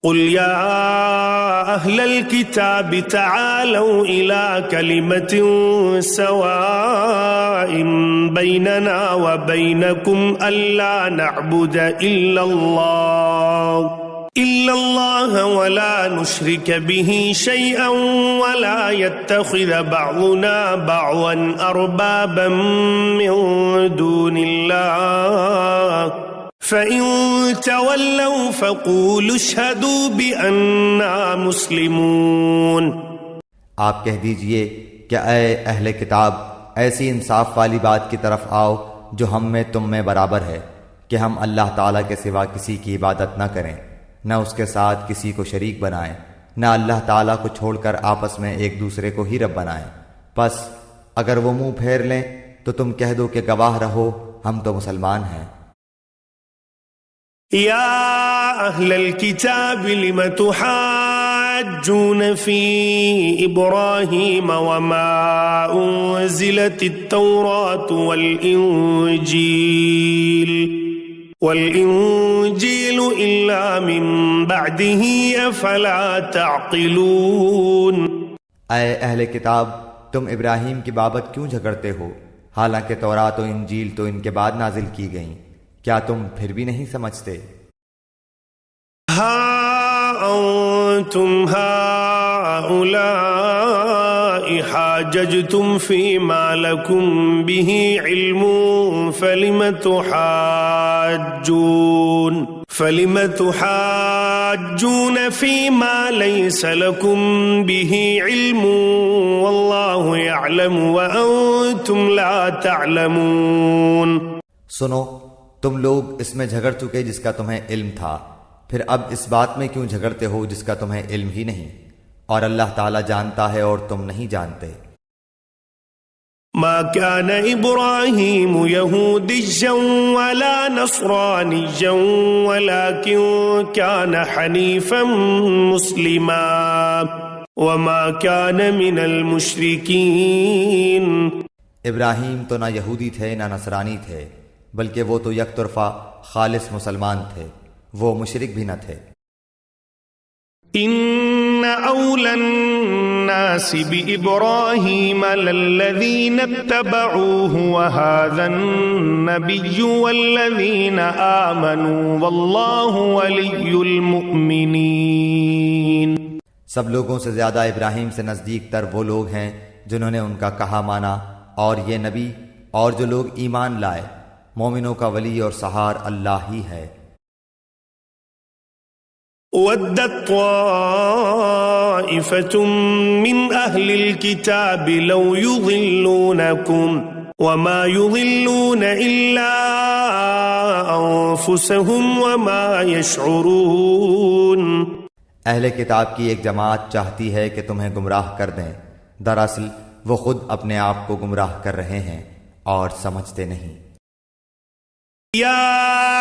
قل يا أهل الكتاب تعالوا إلى كلمة سواء بيننا وبينكم ألا نعبد إلا الله ولا نشرك به شيئا ولا يتخذ بعضنا بعضا أربابا من دون الله فإن تولوا فقولوا اشهدوا بأننا مسلمون۔ آپ کہہ دیجئے کہ اے اہل کتاب، ایسی انصاف والی بات کی طرف آؤ جو ہم میں تم میں برابر ہے کہ ہم اللہ تعالیٰ کے سوا کسی کی عبادت نہ کریں، نہ اس کے ساتھ کسی کو شریک بنائیں، نہ اللہ تعالیٰ کو چھوڑ کر آپس میں ایک دوسرے کو ہی رب بنائیں۔ پس اگر وہ منہ پھیر لیں تو تم کہہ دو کہ گواہ رہو ہم تو مسلمان ہیں۔ يا أهل الكتاب لم تحاجون في إبراهيم وما أنزلت التوراة والإنجيل إلا من بعده أفلا تعقلون۔ اے اہل کتاب، تم ابراہیم کی بابت کیوں جھگڑتے ہو، حالانکہ تورات و انجیل تو ان کے بعد نازل کی گئیں، کیا تم پھر بھی نہیں سمجھتے؟ ہا انتم هؤلاء حاججتم فيما لكم به علم فلم تحاجون فيما ليس لكم به علم والله يعلم وأنتم لا تعلمون۔ سنو، تم لوگ اس میں جھگڑ چکے جس کا تمہیں علم تھا، پھر اب اس بات میں کیوں جھگڑتے ہو جس کا تمہیں علم ہی نہیں، اور اللہ تعالیٰ جانتا ہے اور تم نہیں جانتے۔ ما كان إبراهيم يهوديا ولا نصرانيا ولكن كان حنيفا مسلما وما كان من المشركين۔ ابراہیم تو نہ یہودی تھے نہ نصرانی تھے، بلکہ وہ تو یک طرفہ خالص مسلمان تھے، وہ مشرک بھی نہ تھے۔ ان اولى الناس بإبراهيم للذين اتبعوه وهذا النبي والذين آمنوا والله ولي المؤمنين۔ سب لوگوں سے زیادہ ابراہیم سے نزدیک تر وہ لوگ ہیں جنہوں نے ان کا کہا مانا، اور یہ نبی اور جو لوگ ایمان لائے، مومنوں کا ولی اور سہار اللہ ہی ہے۔ وَدَّتْ طَائِفَةٌ مِّنْ أَهْلِ الْكِتَابِ لَوْ يُضِلُّونَكُمْ وَمَا يُضِلُّونَ إِلَّا أَنفُسَهُمْ وَمَا يَشْعُرُونَ۔ اہل کتاب کی ایک جماعت چاہتی ہے کہ تمہیں گمراہ کر دیں، دراصل وہ خود اپنے آپ کو گمراہ کر رہے ہیں اور سمجھتے نہیں۔ يا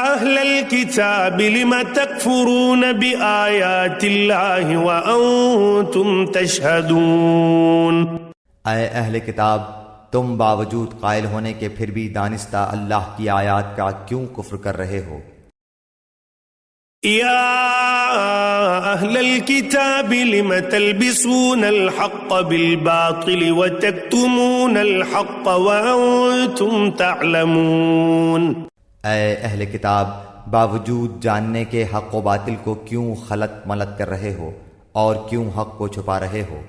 أهل الكتاب لم تكفرون بآيات الله وأنتم تشهدون۔ اے اہل کتاب، تم باوجود قائل ہونے کے پھر بھی دانستہ اللہ کی آیات کا کیوں کفر کر رہے ہو؟ يا أهل الكتاب لم تلبسون الحق بالباطل وتكتمون الحق وأنتم تعلمون۔ اے اہل کتاب، باوجود جاننے کے حق و باطل کو کیوں خلط ملط کر رہے ہو اور کیوں حق کو چھپا رہے ہو؟